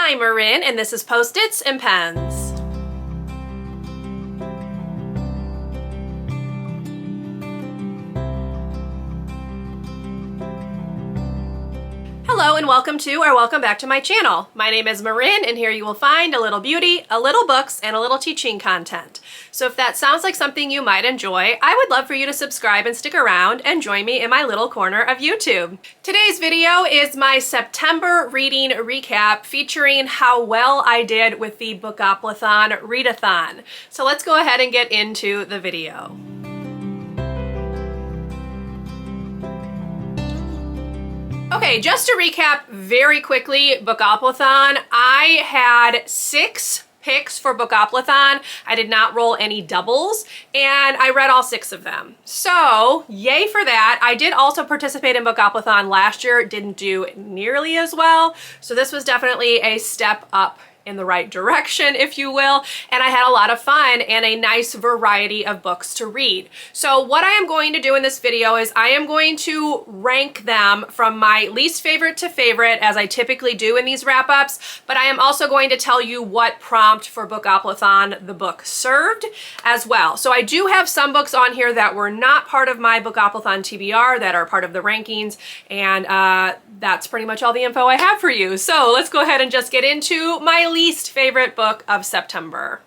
I'm Marin, and this is Post-its and Pens. Hello and welcome back to my channel. My name is Marin, and here you will find a little beauty, a little books, and a little teaching content. So if that sounds like something you might enjoy, I would love for you to subscribe and stick around and join me in my little corner of YouTube. Today's video is my September reading recap featuring how well I did with the Bookoplathon readathon. So let's go ahead and get into the video. Okay, just to recap very quickly, Bookoplathon, I had 6 picks for Bookoplathon. I did not roll any doubles, and I read all 6 of them. So, yay for that. I did also participate in Bookoplathon last year. It didn't do nearly as well, so this was definitely a step up in the right direction, if you will, and I had a lot of fun and a nice variety of books to read. So what I am going to do in this video is I am going to rank them from my least favorite to favorite, as I typically do in these wrap-ups, but I am also going to tell you what prompt for Bookoplathon the book served as well. So I do have some books on here that were not part of my Bookoplathon TBR that are part of the rankings, and that's pretty much all the info I have for you. So let's go ahead and just get into my least favorite book of September.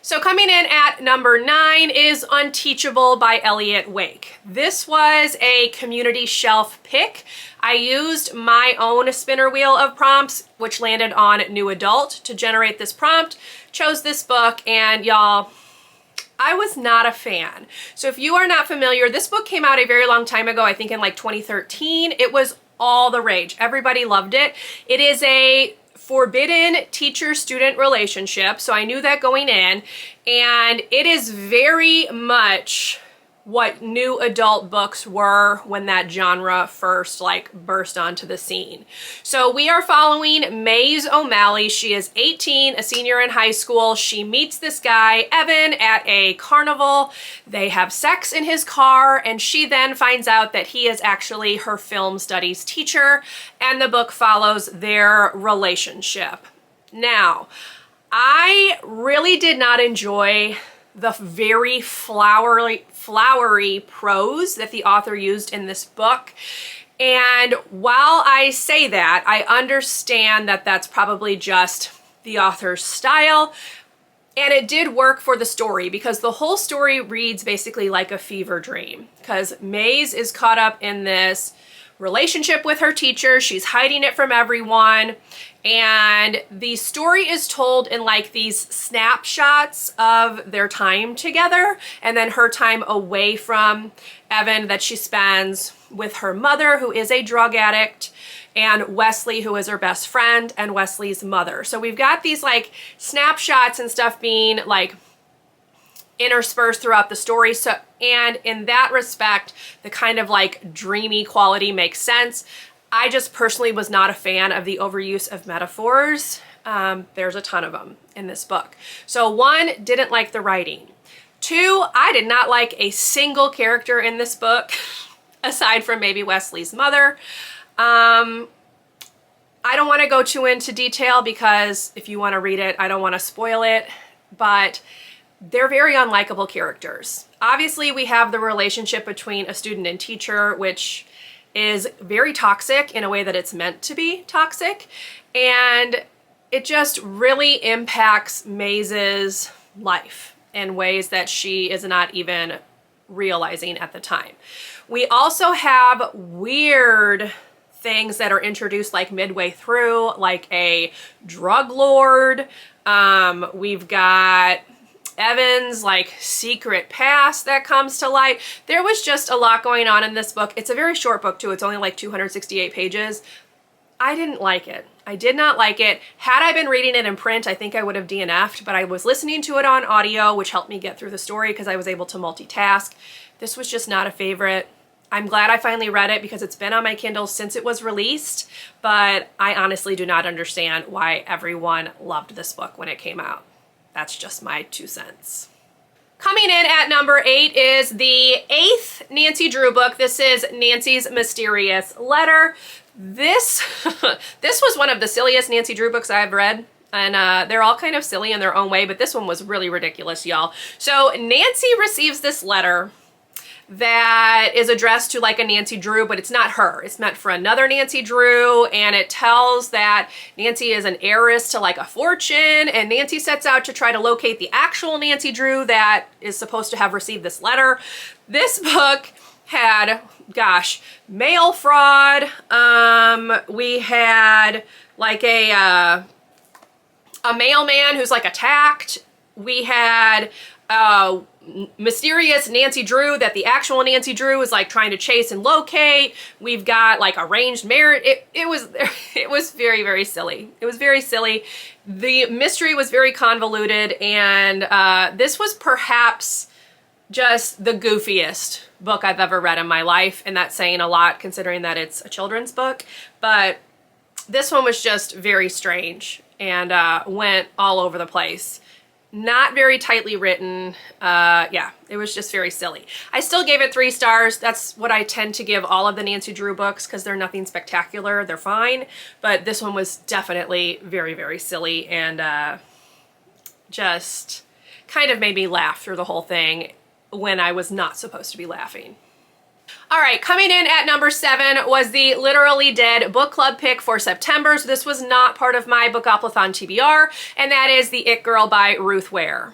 So coming in at number 9 is Unteachable by Elliot Wake. This was a community shelf pick. I used my own spinner wheel of prompts, which landed on New Adult, to generate this prompt, chose this book, and y'all, I was not a fan. So if you are not familiar, this book came out a very long time ago, I think in like 2013. It was all the rage. Everybody loved it. It is a forbidden teacher-student relationship, so I knew that going in, and it is very much what new adult books were when that genre first burst onto the scene. So we are following Maze O'Malley. She is 18, a senior in high school. She meets this guy, Evan, at a carnival. They have sex in his car, and she then finds out that he is actually her film studies teacher, and the book follows their relationship. Now, I really did not enjoy the very flowery prose that the author used in this book. And while I say that, I understand that that's probably just the author's style. And it did work for the story because the whole story reads basically like a fever dream, because Maze is caught up in this relationship with her teacher. She's hiding it from everyone. And the story is told in like these snapshots of their time together, and then her time away from Evan that she spends with her mother, who is a drug addict, and Wesley, who is her best friend, and Wesley's mother. So we've got these like snapshots and stuff being like interspersed throughout the story. So, and in that respect, the kind of like dreamy quality makes sense. I just personally was not a fan of the overuse of metaphors. There's a ton of them in this book. So 1, didn't like the writing. 2, I did not like a single character in this book, aside from maybe Wesley's mother. I don't want to go too into detail because if you want to read it, I don't want to spoil it, but they're very unlikable characters. Obviously, we have the relationship between a student and teacher, which is very toxic in a way that it's meant to be toxic, and it just really impacts Maze's life in ways that she is not even realizing at the time. We also have weird things that are introduced like midway through, like a drug lord. We've got Evan's like secret past that comes to light. There was just a lot going on in this book. It's a very short book too. It's only like 268 pages. I didn't like it. I did not like it. Had I been reading it in print, I think I would have DNF'd, but I was listening to it on audio, which helped me get through the story because I was able to multitask. This was just not a favorite. I'm glad I finally read it because it's been on my Kindle since it was released, but I honestly do not understand why everyone loved this book when it came out. That's just my 2 cents. Coming in at number 8 is the 8th Nancy Drew book. This is Nancy's Mysterious Letter. This, this was one of the silliest Nancy Drew books I've read. And they're all kind of silly in their own way, but this one was really ridiculous, y'all. So Nancy receives this letter that is addressed to like a Nancy Drew, but it's not her. It's meant for another Nancy Drew, and it tells that Nancy is an heiress to like a fortune, and Nancy sets out to try to locate the actual Nancy Drew that is supposed to have received this letter. This book had, gosh, mail fraud. We had like a mailman who's like attacked. We had mysterious Nancy Drew that the actual Nancy Drew is like trying to chase and locate. We've got like arranged marriage. It was very, very silly. It was very silly. The mystery was very convoluted, and this was perhaps just the goofiest book I've ever read in my life, and that's saying a lot considering that it's a children's book. But this one was just very strange and went all over the place. Not very tightly written. Yeah, it was just very silly. I still gave it 3 stars. That's what I tend to give all of the Nancy Drew books because they're nothing spectacular. They're fine. But this one was definitely very, very silly and just kind of made me laugh through the whole thing when I was not supposed to be laughing. All right, coming in at number 7 was the Literally Dead book club pick for September. So this was not part of my Bookoplathon TBR, and that is The It Girl by Ruth Ware.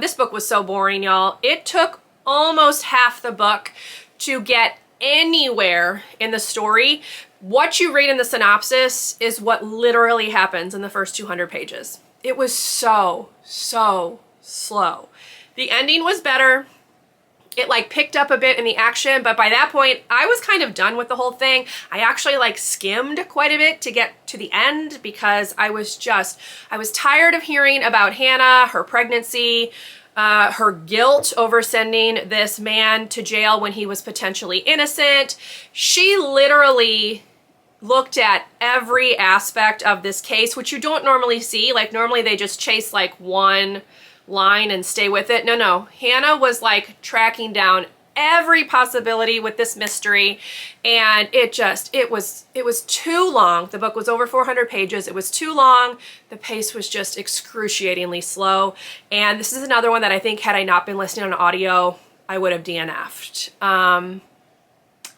This book was so boring, y'all. It took almost half the book to get anywhere in the story. What you read in the synopsis is what literally happens in the first 200 pages. It was so slow. The ending was better. It like picked up a bit in the action, but by that point I was kind of done with the whole thing. I actually like skimmed quite a bit to get to the end because I was tired of hearing about Hannah, her pregnancy, her guilt over sending this man to jail when he was potentially innocent. She literally looked at every aspect of this case, which you don't normally see. Like normally they just chase like one line and stay with it. No. Hannah was like tracking down every possibility with this mystery, and it was too long. The book was over 400 pages. It was too long. The pace was just excruciatingly slow. And this is another one that I think had I not been listening on audio, I would have DNF'd.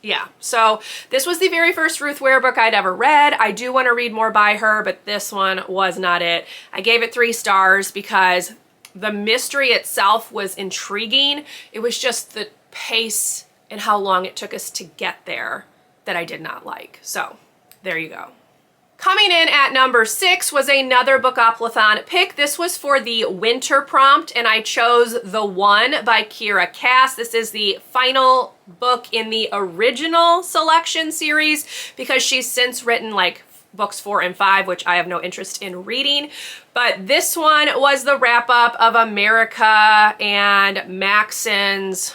Yeah, so this was the very first Ruth Ware book I'd ever read. I do want to read more by her, but this one was not it. I gave it 3 stars because the mystery itself was intriguing. It was just the pace and how long it took us to get there that I did not like. So there you go. Coming in at number 6 was another Bookoplathon pick. This was for the winter prompt, and I chose The One by Kiera Cass. This is the final book in the original selection series because she's since written like books 4 and 5, which I have no interest in reading. But this one was the wrap-up of America and Maxon's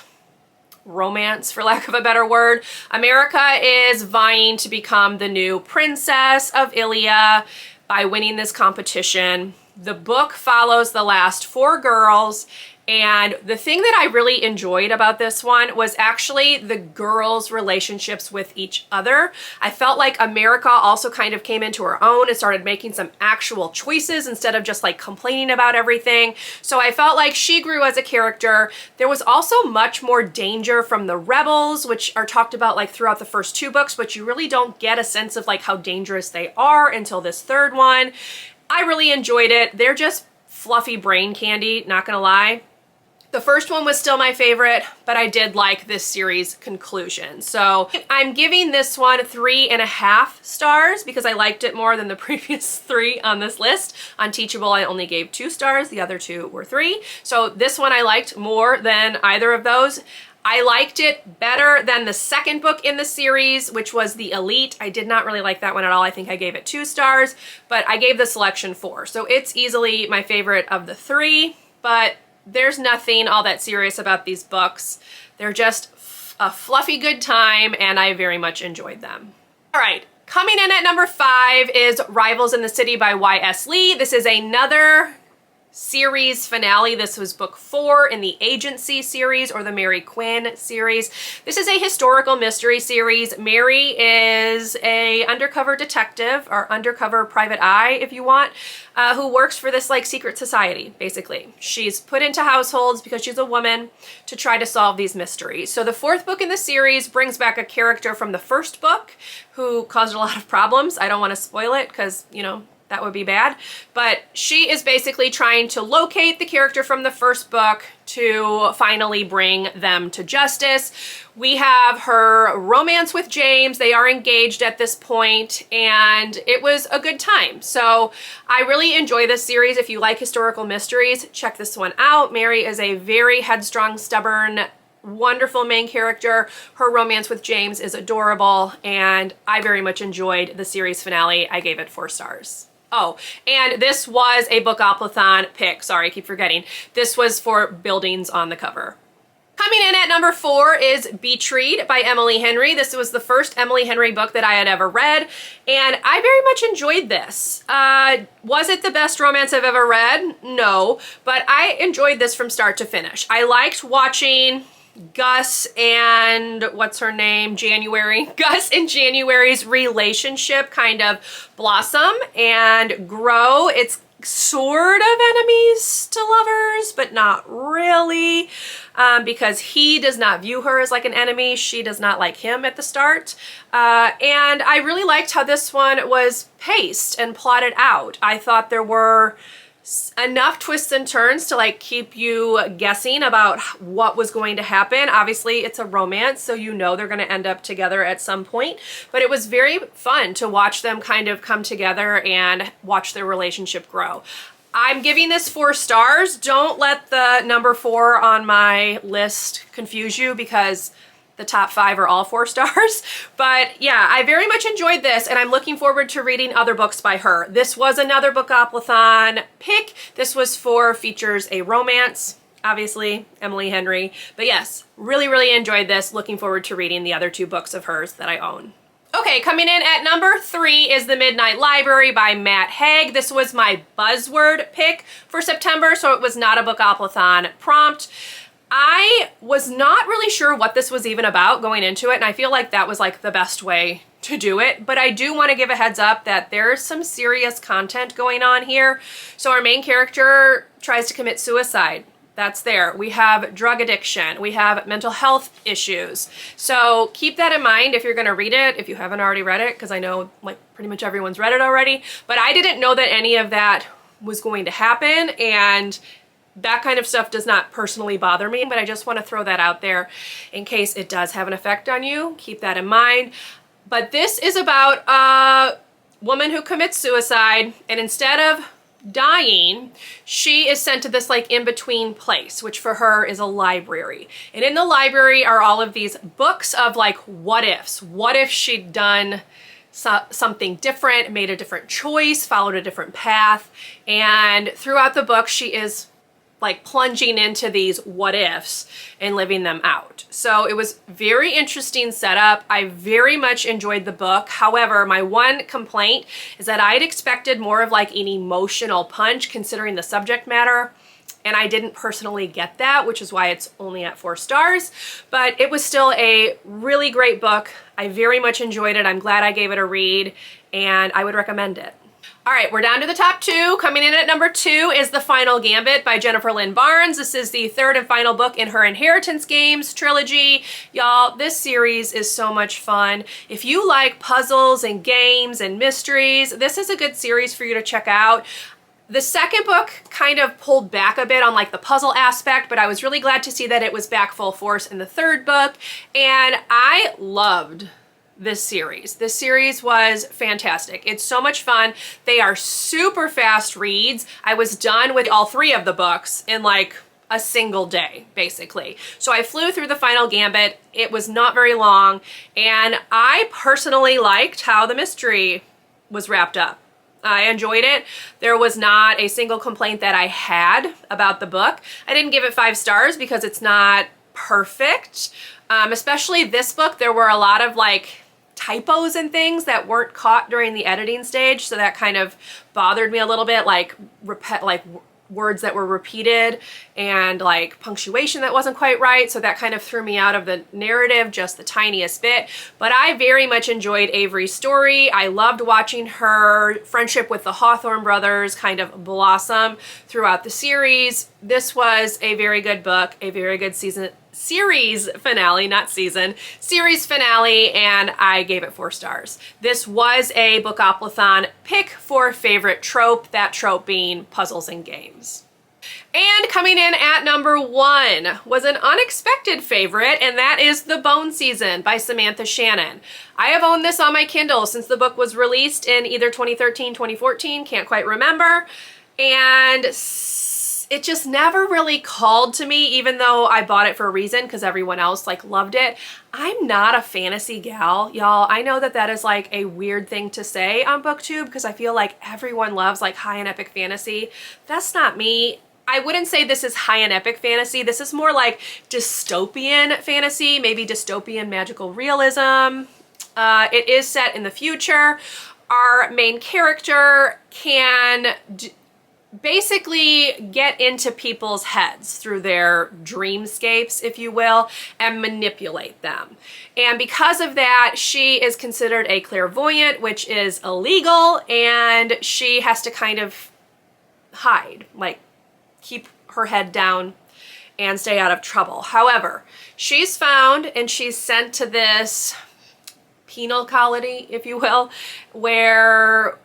romance, for lack of a better word. America is vying to become the new princess of Ilya by winning this competition. The book follows the last 4 girls, and the thing that I really enjoyed about this one was actually the girls' relationships with each other. I felt like America also kind of came into her own and started making some actual choices instead of just like complaining about everything. So I felt like she grew as a character. There was also much more danger from the rebels, which are talked about like throughout the first 2 books, but you really don't get a sense of like how dangerous they are until this 3rd one. I really enjoyed it. They're just fluffy brain candy, not gonna lie. The first one was still my favorite, but I did like this series' conclusion. So I'm giving this one 3.5 stars because I liked it more than the previous 3 on this list. Unteachable, I only gave 2 stars. The other 2 were 3. So this one I liked more than either of those. I liked it better than the second book in the series, which was The Elite. I did not really like that one at all. I think I gave it 2 stars, but I gave the selection 4. So it's easily my favorite of the 3, but there's nothing all that serious about these books. They're just a fluffy good time, and I very much enjoyed them. All right, coming in at number 5 is Rivals in the City by Y.S. Lee. This is another series finale. This was book 4 in the Agency series, or the Mary Quinn series. This is a historical mystery series. Mary is a undercover detective, or undercover private eye if you want, who works for this like secret society, basically. She's put into households because she's a woman to try to solve these mysteries. So the 4th book in the series brings back a character from the 1st book who caused a lot of problems. I don't want to spoil it because, you know, that would be bad. But she is basically trying to locate the character from the 1st book to finally bring them to justice. We have her romance with James. They are engaged at this point, and it was a good time. So I really enjoy this series. If you like historical mysteries, check this one out. Mary is a very headstrong, stubborn, wonderful main character. Her romance with James is adorable, and I very much enjoyed the series finale. I gave it 4 stars. Oh, and this was a Bookoplathon pick. Sorry, I keep forgetting. This was for Buildings on the Cover. Coming in at number 4 is Beach Read by Emily Henry. This was the first Emily Henry book that I had ever read, and I very much enjoyed this. Was it the best romance I've ever read? No, but I enjoyed this from start to finish. I liked watching Gus and what's her name? Gus and January's relationship kind of blossom and grow. It's sort of enemies to lovers, but not really, because he does not view her as like an enemy. She does not like him at the start. And I really liked how this one was paced and plotted out. I thought there were enough twists and turns to like keep you guessing about what was going to happen. Obviously it's a romance, so you know they're going to end up together at some point, but it was very fun to watch them kind of come together and watch their relationship grow. I'm giving this 4 stars. Don't let the number 4 on my list confuse you, because the top 5 are all 4 stars. But yeah, I very much enjoyed this, and I'm looking forward to reading other books by her. This was another Bookoplathon pick. This was features a romance, obviously, Emily Henry. But yes, really, really enjoyed this. Looking forward to reading the other 2 books of hers that I own. Okay, coming in at number 3 is The Midnight Library by Matt Haig. This was my buzzword pick for September, so it was not a Bookoplathon prompt. I was not really sure what this was even about going into it, and I feel like that was like the best way to do it, but I do want to give a heads up that there's some serious content going on here. So our main character tries to commit suicide. That's there. We have drug addiction. We have mental health issues. So keep that in mind if you're going to read it, if you haven't already read it, because I know like pretty much everyone's read it already, but I didn't know that any of that was going to happen, and that kind of stuff does not personally bother me, but I just want to throw that out there in case it does have an effect on you. Keep that in mind. But this is about a woman who commits suicide, and instead of dying, she is sent to this like in-between place, which for her is a library. And in the library are all of these books of like what ifs. What if she'd done something different, made a different choice, followed a different path? And throughout the book, she is like plunging into these what ifs and living them out. So it was very interesting setup. I very much enjoyed the book. However, my one complaint is that I'd expected more of like an emotional punch considering the subject matter, and I didn't personally get that, which is why it's only at 4 stars. But it was still a really great book. I very much enjoyed it. I'm glad I gave it a read, and I would recommend it. All right, we're down to the top 2. Coming in at number 2 is The Final Gambit by Jennifer Lynn Barnes. This is the 3rd and final book in her Inheritance Games trilogy. Y'all, this series is so much fun. If you like puzzles and games and mysteries, this is a good series for you to check out. The second book kind of pulled back a bit on like the puzzle aspect, but I was really glad to see that it was back full force in the 3rd book, and I loved this series. This series was fantastic. It's so much fun. They are super fast reads. I was done with all 3 of the books in like a single day, basically. So I flew through The Final Gambit. It was not very long, and I personally liked how the mystery was wrapped up. I enjoyed it. There was not a single complaint that I had about the book. I didn't give it 5 stars because it's not perfect. Especially this book, there were a lot of like typos and things that weren't caught during the editing stage, so that kind of bothered me a little bit, like words that were repeated and like punctuation that wasn't quite right, so that kind of threw me out of the narrative just the tiniest bit. But I very much enjoyed Avery's story. I loved watching her friendship with the Hawthorne brothers kind of blossom throughout the series. This was a very good book, a very good series finale, not season, series finale, and I gave it 4 stars. This was a Bookoplathon pick for favorite trope, that trope being puzzles and games. And coming in at number 1 was an unexpected favorite, and that is The Bone Season by Samantha Shannon. I have owned this on my Kindle since the book was released in either 2013, 2014, can't quite remember, and it just never really called to me, even though I bought it for a reason because everyone else like loved it. I'm not a fantasy gal, y'all. I know that that is like a weird thing to say on BookTube because I feel like everyone loves like high and epic fantasy. That's not me. I wouldn't say this is high and epic fantasy. This is more like dystopian fantasy, maybe dystopian magical realism. It is set in the future. Our main character can basically get into people's heads through their dreamscapes, if you will, and manipulate them. And because of that, she is considered a clairvoyant, which is illegal, and she has to kind of hide, like keep her head down and stay out of trouble. However, she's found and she's sent to this penal colony, if you will, where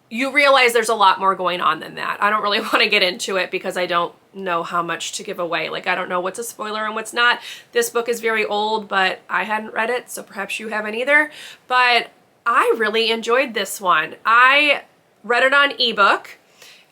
you realize there's a lot more going on than that. I don't really want to get into it because I don't know how much to give away. Like, I don't know what's a spoiler and what's not. This book is very old, but I hadn't read it, so perhaps you haven't either. But I really enjoyed this one. I read it on ebook,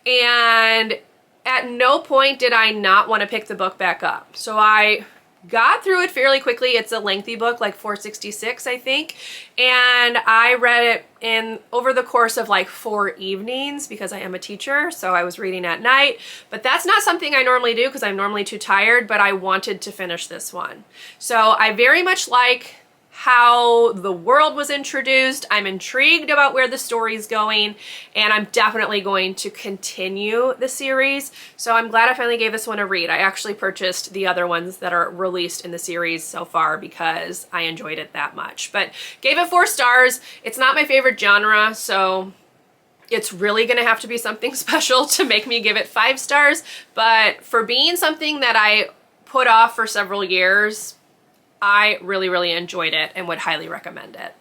and at no point did I not want to pick the book back up. So I got through it fairly quickly. It's a lengthy book, like 466, I think. And I read it in over the course of like 4 evenings because I am a teacher, so I was reading at night. But that's not something I normally do because I'm normally too tired, but I wanted to finish this one. So I very much like how the world was introduced. I'm intrigued about where the story's going, and I'm definitely going to continue the series. So I'm glad I finally gave this one a read. I actually purchased the other ones that are released in the series so far because I enjoyed it that much. But gave it 4 stars. It's not my favorite genre, so it's really gonna have to be something special to make me give it 5 stars. But for being something that I put off for several years, I really, really enjoyed it and would highly recommend it.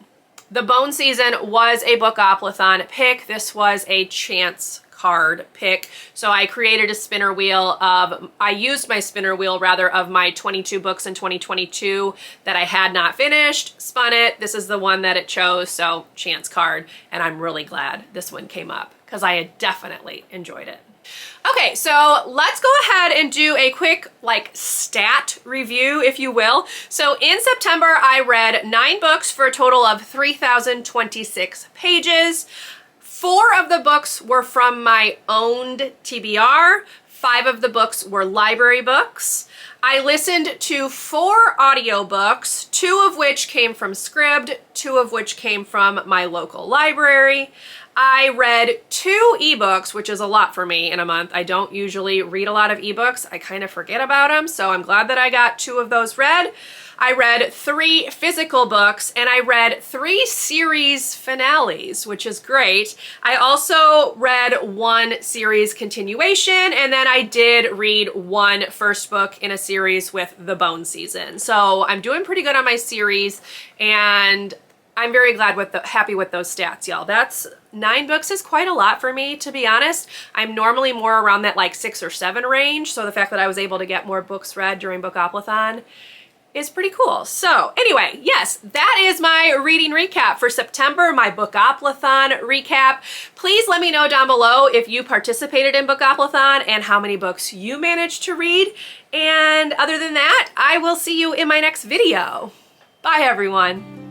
The Bone Season was a Bookoplathon pick. This was a chance card pick. So I created a spinner wheel of, I used my spinner wheel rather of my 22 books in 2022 that I had not finished, spun it. This is the one that it chose, so chance card. And I'm really glad this one came up because I had definitely enjoyed it. Okay, so let's go ahead and do a quick like stat review, if you will. So in September, I read 9 books for a total of 3,026 pages. 4 of the books were from my owned TBR. 5 of the books were library books. I listened to 4 audiobooks, 2 of which came from Scribd, 2 of which came from my local library. I read 2 ebooks, which is a lot for me in a month. I don't usually read a lot of ebooks. I kind of forget about them, so I'm glad that I got 2 of those read. I read 3 physical books, and I read 3 series finales, which is great. I also read 1 series continuation, and then I did read 1 first book in a series with The Bone Season. So I'm doing pretty good on my series, and I'm very glad with happy with those stats, y'all. That's 9 books is quite a lot for me, to be honest. I'm normally more around that like 6 or 7 range, so the fact that I was able to get more books read during Bookoplathon is pretty cool. So anyway, yes, that is my reading recap for September, my Bookoplathon recap. Please let me know down below if you participated in Bookoplathon and how many books you managed to read. And other than that, I will see you in my next video. Bye, everyone.